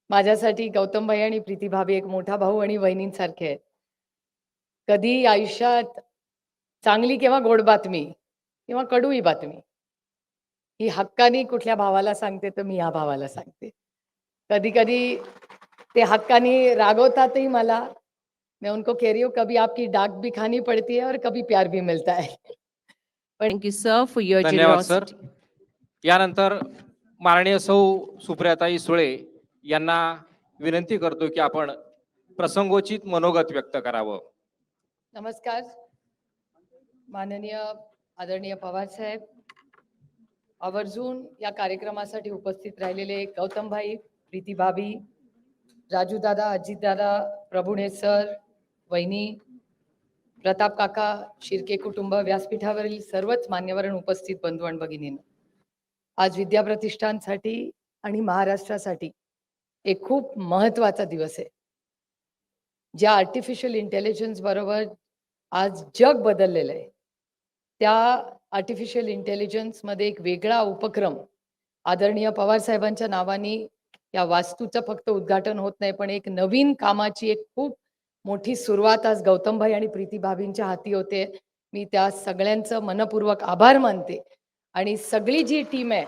माझ्यासाठी गौतम भाई आणि प्रीती भाभी एक मोठा भाऊ आणि बहिणींसारखे आहेत. कधी आयुष्यात चांगली किंवा गोड बातमी किंवा कडूही बातमी ही हक्कानी कुठल्या भावाला सांगते तर मी या भावाला सांगते. कधी कधी ते हक्कानी रागवतातही मला. मैं उनको कह रही हूँ कभी आपकी डाक भी खानी पड़ती है और कभी प्यार भी मिलता है. पण Thank you, sir, for your धन्यवाद सर. generosity. यानंतर माननीय सौ सुप्रियाताई सुळे यांना विनंती करतो की आपण प्रसंगोचित मनोगत व्यक्त करावं. नमस्कार माननीय आदरणीय पवार साहेब, आवर्जून या कार्यक्रमासाठी उपस्थित राहिलेले गौतम भाई, प्रीती भाभी, राजू दादा, अजित दादा, प्रभुणे सर, वहिनी, प्रताप काका, शिर्के कुटुंब, व्यासपीठावरील सर्वच मान्यवर उपस्थित बंधू आणि भगिनींनो, आज विद्या प्रतिष्ठानसाठी आणि महाराष्ट्रासाठी एक खूप महत्त्वाचा दिवस आहे. ज्या आर्टिफिशियल इंटेलिजन्स बरोबर आज जग बदललेलं आहे, त्या आर्टिफिशियल इंटेलिजन्स मध्ये एक वेगळा उपक्रम आदरणीय पवार साहेबांच्या नावाने या वास्तूचं फक्त उद्घाटन होत नाही, पण एक नवीन कामाची एक खूप मोठी सुरुवात आज गौतमभाई आणि प्रीती भाभींच्या हाती होते. मी त्या सगळ्यांचं मनपूर्वक आभार मानते आणि सगळी जी टीम आहे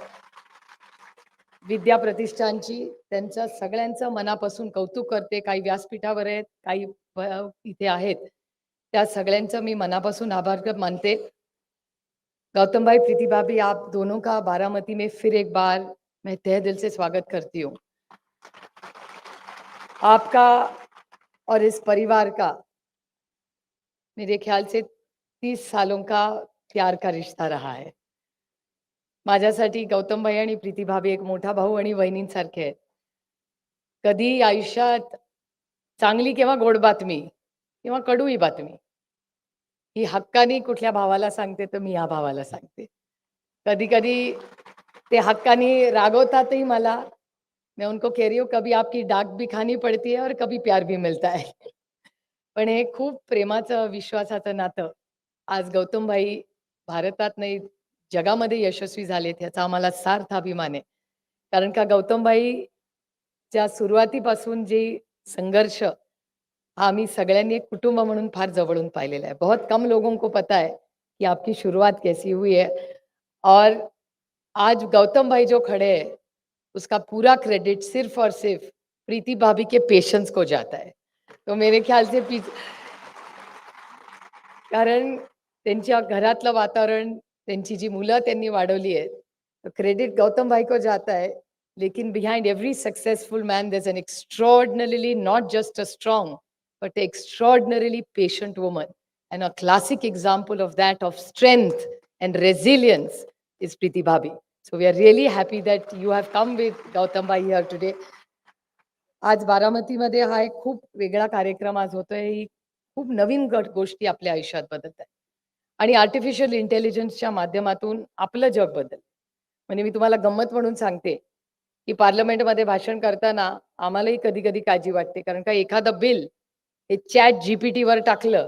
विद्या प्रतिष्ठानची त्यांचं सगळ्यांचं मनापासून कौतुक करते. काही व्यासपीठावर आहेत, काही इथे आहेत, त्या सगळ्यांचं मी मनापासून आभार मानते. गौतम भाई, प्रीति भाभी, आप दोनों का बारामती में फिर एक बार मैं तहे दिल से स्वागत करती हूँ. आपका और इस परिवार का मेरे ख्याल से 30 सालों का प्यार का रिश्ता रहा है. माझ्यासाठी गौतम भाई आणि प्रीती भाभी एक मोठा भाऊ आणि बहिणींसारखे आहेत. कधी आयुष्यात चांगली किंवा गोड बातमी किंवा कडूही बातमी ही हक्कानी कुठल्या भावाला सांगते तर मी या भावाला सांगते. कधी कधी ते हक्कानी रागवतातही मला. मैं उनको कह रही हूँ कभी आपकी डाक भी खानी पड़ती है और कभी प्यार भी मिलता है. पण हे खूप प्रेमाचं विश्वासाचं नातं आज गौतम भाई भारतात नाही जगामध्ये यशस्वी झालेत याचा आम्हाला सार्थ अभिमान आहे. कारण का गौतम भाई च्या सुरुवातीपासून जी संघर्ष आम्ही सगळ्यांनी एक कुटुंब म्हणून फार जवळून पाहिलेला है. बहुत कम लोगों को पता है कि आपकी शुरुआत कैसी हुई है और आज गौतम भाई जो खड़े हैं उसका पूरा क्रेडिट सिर्फ और सिर्फ प्रीति भाभी के पेशेंस को जाता है. तो मेरे ख्याल से कारण त्यांच्या घरातलं वातावरण त्यांची जी मुलं त्यांनी वाढवली आहेत तो क्रेडिट गौतम भाई को जाता है. लेकिन behind every successful man there's an extraordinarily not just a strong but an extraordinarily patient woman, and a classic example of that of strength and resilience is Preeti Bhabhi. So we are really happy that you have come with Gautam Bhai here today. आज बारामतीमध्ये हा एक खूप वेगळा कार्यक्रम आज होतोय. ही खूप नवीन गोष्टी आपल्या आयुष्यात बदलत आहेत आणि आर्टिफिशियल इंटेलिजन्सच्या माध्यमातून आपलं जग बदललं. म्हणजे मी तुम्हाला गंमत म्हणून सांगते की पार्लमेंटमध्ये भाषण करताना आम्हालाही कधी कधी काळजी वाटते. कारण का एखादं बिल हे चॅट जीपीटी वर टाकलं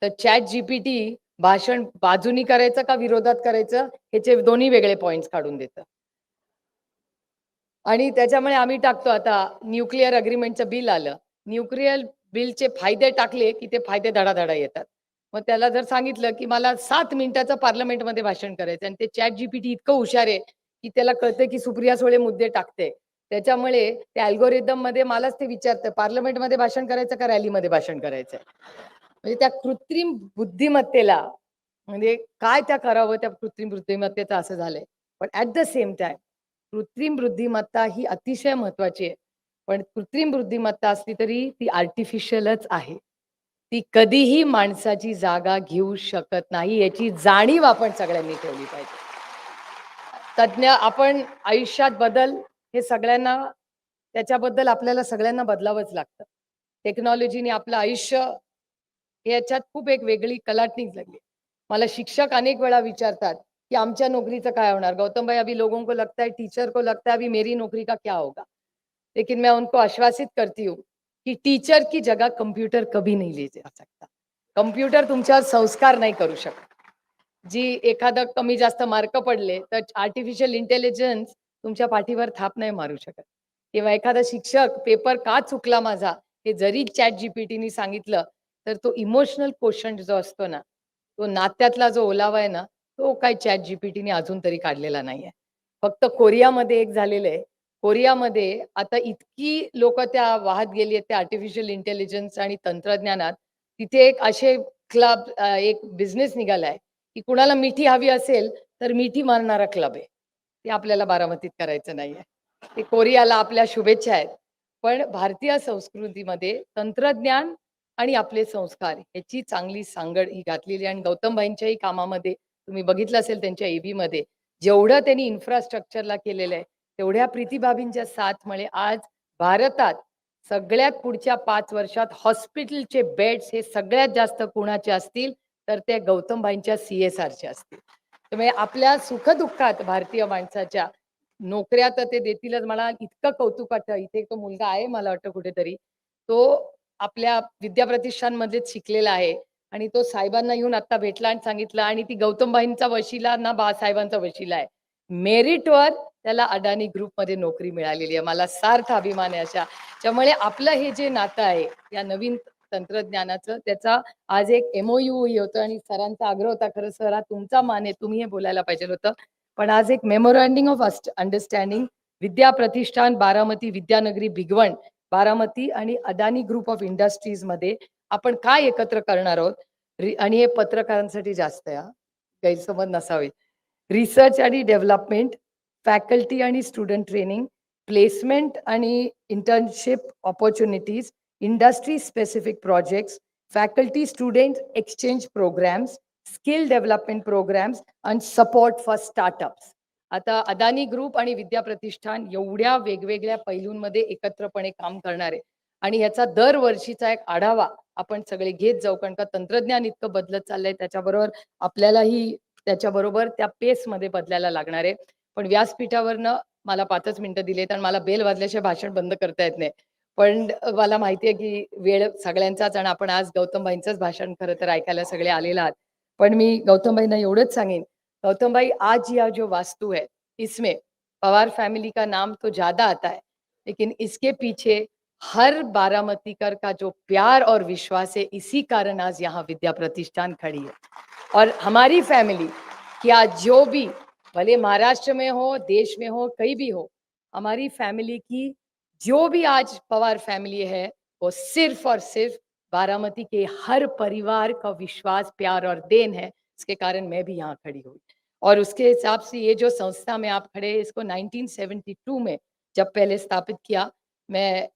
तर चॅट जीपीटी भाषण बाजूनी करायचं का विरोधात करायचं ह्याचे दोन्ही वेगळे पॉइंट्स काढून देतं. आणि त्याच्यामुळे आम्ही टाकतो आता न्यूक्लिअर अग्रीमेंटचं बिल आलं. न्यूक्लिअर बिलचे फायदे टाकले की ते फायदे धडाधडा येतात. मग त्याला जर सांगितलं की मला 7 मिनिटाचं पार्लमेंटमध्ये भाषण करायचं आणि ते चॅट जीपीटी इतकं हुशार आहे की त्याला कळतं की सुप्रिया सुळे मुद्दे टाकते. त्याच्यामुळे त्या अल्गोरिदम मध्ये मलाच ते विचारतं पार्लमेंटमध्ये भाषण करायचं का रॅलीमध्ये भाषण करायचं. म्हणजे त्या कृत्रिम बुद्धिमत्तेला म्हणजे काय त्या करावं त्या कृत्रिम बुद्धिमत्तेचं असं झालंय. पण ऍट द सेम टाइम कृत्रिम बुद्धिमत्ता ही अतिशय महत्वाची आहे. पण कृत्रिम बुद्धिमत्ता असली तरी ती आर्टिफिशियलच आहे. ती कधीही माणसाची जागा घेऊ शकत नाही याची जाणीव आपण सगळ्यांनी ठेवली पाहिजे. तज्ञ आपण आयुष्यात बदल हे सगळ्यांना त्याच्याबद्दल आपल्याला सगळ्यांना बदलावंच लागतं. टेक्नॉलॉजीने आपलं आयुष्य याच्यात खूप एक वेगळी कलाटणी लागली. मला शिक्षक अनेक वेळा विचारतात कि आमच्या नौकरीचं काय होणार. गौतम भाई अभी लोगों को लगता है टीचर को लगता है अभी मेरी नौकरी का क्या होगा. लेकिन मैं उनको आश्वासित करती हूँ कि टीचर की जगह कंप्यूटर कभी नहीं ले जा सकता. कंप्यूटर तुमच्यावर संस्कार नाही करू शकत. जी एखादा कमी जास्त मार्क पडले तर आर्टिफिशियल इंटेलिजन्स तुमच्या पाठीवर थाप नाही मारू शकत. किंवा एखादा शिक्षक पेपर का चुकला माझा हे जरी ChatGPTनी सांगितलं, तर तो इमोशनल कोशंट जो असतो ना, तो नात्यातला जो ओलावा आहे ना, तो काही ChatGPTने अजून तरी काढलेला नाहीये. फक्त कोरियामध्ये एक झालेलं आहे. कोरियामध्ये आता इतकी लोकं त्या वाहत गेली आहेत त्या आर्टिफिशियल इंटेलिजन्स आणि तंत्रज्ञानात. तिथे एक असे क्लब एक बिझनेस निघालाय, की कुणाला मिठी हवी असेल, तर मिठी मारणारा क्लब आहे. ते आपल्याला बारामतीत करायचं नाहीये. ते कोरियाला आपल्या शुभेच्छा आहेत. पण भारतीय संस्कृतीमध्ये तंत्रज्ञान आणि आपले संस्कार याची चांगली सांगड ही घातलेली आहे आणि गौतमभाईंच्याही कामामध्ये तुम्ही बघितलं असेल त्यांच्या एबीमध्ये जेवढं त्यांनी इन्फ्रास्ट्रक्चरला केलेलं आहे, तेवढ्या प्रीतीभाबींच्या साथमुळे आज भारतात सगळ्यात पुढच्या 5 वर्षात हॉस्पिटलचे बेड्स हे सगळ्यात जास्त कुणाचे असतील, तर ते गौतमभाईंच्या CSRचे असतील. त्यामुळे आपल्या सुख-दुःखात भारतीय माणसाच्या नोकऱ्या तर ते देतीलच. मला इतकं कौतुक वाटतं. इथे एक तो मुलगा आहे मला वाटतं कुठेतरी. तो आपल्या विद्याप्रतिष्ठानमध्येच शिकलेला आहे आणि तो साहेबांना येऊन आता भेटला आणि सांगितलं आणि ती गौतमबाईंचा वशिला ना बाळासाहेबांचा वशिला आहे. मेरिटवर त्याला अदानी ग्रुपमध्ये नोकरी मिळालेली आहे. मला सार्थ अभिमान आहे अशा. त्यामुळे आपलं हे जे नातं आहे, या नवीन तंत्रज्ञानाचं त्याचा आज एक MOU होतं आणि सरांचा आग्रह होता, खरं सर हा तुमचा मान आहे, तुम्ही हे बोलायला पाहिजे होतं. पण आज एक मेमोरँडिंग ऑफ अंडरस्टँडिंग विद्या प्रतिष्ठान बारामती, विद्यानगरी भिगवण बारामती आणि अदानी ग्रुप ऑफ इंडस्ट्रीजमध्ये आपण काय एकत्र करणार आहोत आणि हे पत्रकारांसाठी जास्त आहे गैरसमज नसावे. रिसर्च आणि डेव्हलपमेंट, फॅकल्टी आणि स्टुडंट ट्रेनिंग, प्लेसमेंट आणि internship opportunities, industry specific projects, faculty student exchange programmes, skill development programmes आणि सपोर्ट फॉर स्टार्टअप्स. आता अदानी ग्रुप आणि विद्या प्रतिष्ठान एवढ्या वेगवेगळ्या पैलूंमध्ये एकत्रपणे काम करणार आहे आणि ह्याचा दरवर्षीचा एक आढावा आपण सगळे घेत जाऊ कारण का तंत्रज्ञान इतकं बदलत चाललंय त्याच्याबरोबर आपल्यालाही त्याच्याबरोबर त्या पेसमध्ये बदलायला लागणार आहे. पण व्यासपीठावरनं मला 5च मिनिटं दिलेत आणि मला बेल वाजल्याशिवाय भाषण बंद करता येत नाही. पण मला माहिती आहे की वेळ सगळ्यांचाच आणि आपण आज गौतमबाईंचंच भाषण खरं तर ऐकायला सगळे आलेले आहात. पण मी गौतमबाईंना एवढंच सांगेन, गौतम भाई आज यह जो वास्तु है इसमें पवार फैमिली का नाम तो ज्यादा आता है लेकिन इसके पीछे हर बारामतीकर का जो प्यार और विश्वास है इसी कारण आज यहाँ विद्या प्रतिष्ठान खड़ी है और हमारी फैमिली क्या जो भी भले महाराष्ट्र में हो देश में हो कहीं भी हो हमारी फैमिली की जो भी आज पवार फैमिली है वो सिर्फ और सिर्फ बारामती के हर परिवार का विश्वास प्यार और देन है इसके कारण मैं भी यहाँ खड़ी हुई और उसके हिसाब से ये जो संस्था में आप खड़े इसको 1972 में जब पहले स्थापित किया मैं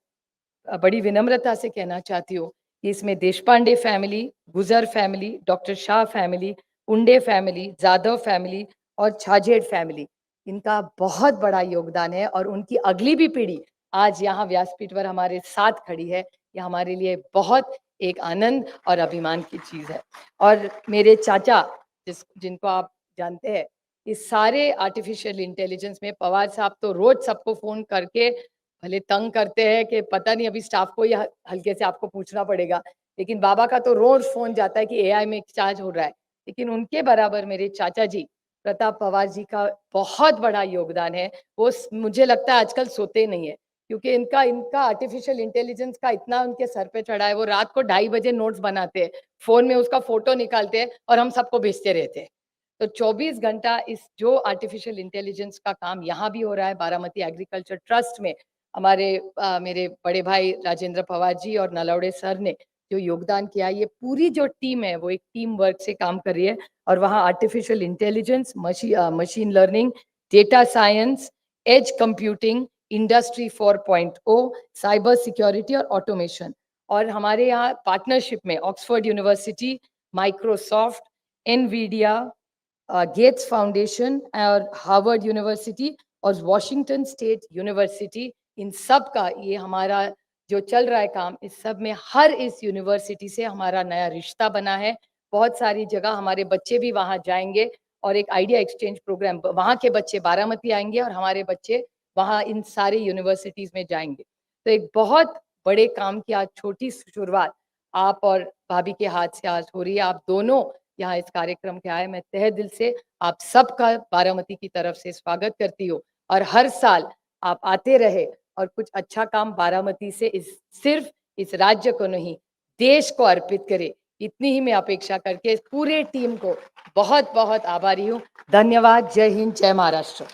बड़ी विनम्रता से कहना चाहती हूँ कि इसमें देशपांडे फैमिली, गुजर फैमिली, डॉक्टर शाह फैमिली, उंडे फैमिली, जाधव फैमिली और छाजेड़ फैमिली इनका बहुत बड़ा योगदान है और उनकी अगली भी पीढ़ी आज यहाँ व्यासपीठ पर हमारे साथ खड़ी है। ये हमारे लिए बहुत एक आनंद और अभिमान की चीज है। और मेरे चाचा जिनको आप जानते हैं इस सारे आर्टिफिशियल इंटेलिजेंस में पवार साहब तो रोज सबको फोन करके भले तंग करते हैं कि पता नहीं अभी स्टाफ को ही हल्के से आपको पूछना पड़ेगा लेकिन बाबा का तो रोज फोन जाता है कि एआई में चार्ज हो रहा है लेकिन उनके बराबर मेरे चाचा जी प्रताप पवार जी का बहुत बड़ा योगदान है। वो मुझे लगता है आजकल सोते नहीं है क्योंकि इनका इनका आर्टिफिशियल इंटेलिजेंस का इतना उनके सर पे चढ़ा है वो रात को 2:30 बजे नोट्स बनाते हैं फोन में उसका फोटो निकालते हैं और हम सबको भेजते रहते हैं। तो 24 घंटा इस जो आर्टिफिशियल इंटेलिजेंस का काम यहाँ भी हो रहा है बारामती एग्रीकल्चर ट्रस्ट में हमारे मेरे बड़े भाई राजेंद्र पवार जी और नलवड़े सर ने जो योगदान किया ये पूरी जो टीम है वो एक टीम वर्क से काम कर रही है और वहाँ artificial intelligence machine learning data science edge computing industry 4.0 cyber security और ऑटोमेशन और हमारे यहाँ पार्टनरशिप में Oxford University Microsoft Nvidia Gates Foundation और हार्वर्ड यूनिवर्सिटी और वॉशिंगटन स्टेट यूनिवर्सिटी इन सब का ये हमारा जो चल रहा है काम इस सब में हर इस यूनिवर्सिटी से हमारा नया रिश्ता बना है। बहुत सारी जगह हमारे बच्चे भी वहाँ जाएंगे और एक आइडिया एक्सचेंज प्रोग्राम वहाँ के बच्चे बारामती आएंगे और हमारे बच्चे वहाँ इन सारी यूनिवर्सिटीज में जाएंगे। तो एक बहुत बड़े काम की आज छोटी शुरुआत आप और भाभी के हाथ से आज हो रही है। आप दोनों यहाँ इस कार्यक्रम के आए मैं तहे दिल से आप सबका बारामती की तरफ से स्वागत करती हूँ और हर साल आप आते रहे और कुछ अच्छा काम बारामती से सिर्फ इस राज्य को नहीं, देश को अर्पित करे, इतनी ही मैं अपेक्षा करके इस पूरे टीम को बहुत बहुत आभारी हूँ। धन्यवाद। जय हिंद, जय महाराष्ट्र।